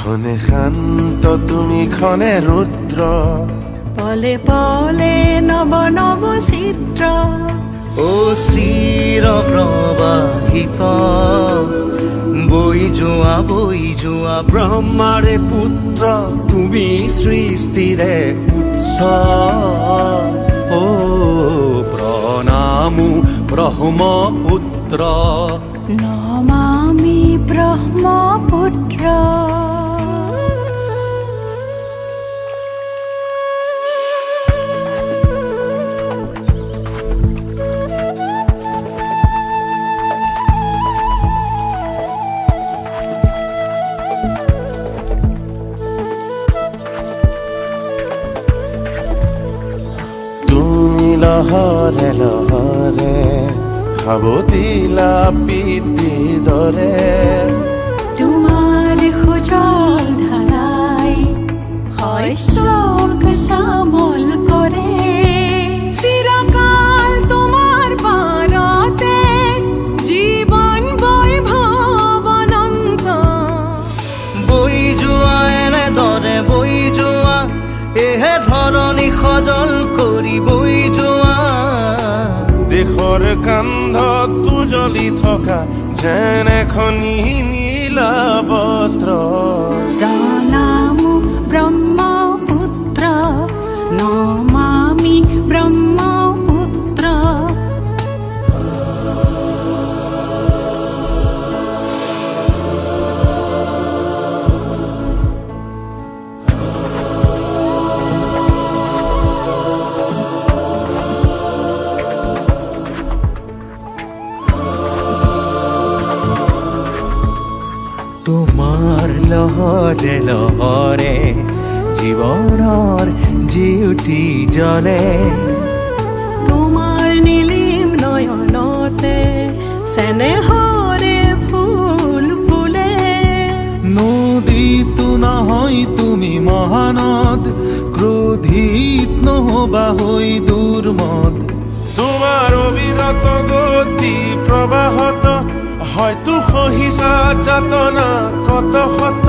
ক্ষণে শান্ত তুমি ক্ষণে ৰুদ্ৰ পলে পলে নব নব চিত্ৰ ও চিৰ প্ৰবাহিত বৈ যোৱা ব্ৰহ্মাৰে পুত্ৰ তুমি সৃষ্টিৰে উৎস ও প্ৰণামো ব্ৰহ্মপুত্ৰ নমামি ব্ৰহ্মপুত্ৰ লহৰে লহৰে সাৱতিলা পিতৃৰ দৰে তোমাৰ সুজল ধাৰাই শস্যক শ্যামল কৰে চিৰকাল তোমাৰ পাৰতে জীৱন বৈভৱ অনন্ত বৈ যোৱা এনেদৰে বৈ যোৱা এহে ধৰণী সজল কৰি বৈ যোৱা দেশৰ কান্ধত উজলি থকা যেন এখনি নীলা বস্ত্ৰ প্ৰণামো ব্ৰহ্মপুত্ৰ নমামি ব্ৰহ্মপুত্ৰ তোমাৰ লহৰে লহৰে জীৱনৰ জিউতি জ্বলে তোমাৰ নীলিম নয়নতে চেনেহৰে ফুল ফুলে নদীতো নহয় তুমি মহানদ ক্ৰোধিত নহবা হৈ দুৰ্মদ তোমাৰ অবিৰত গতি প্ৰবাহত হয়তো সহিছা যাতনা কত শত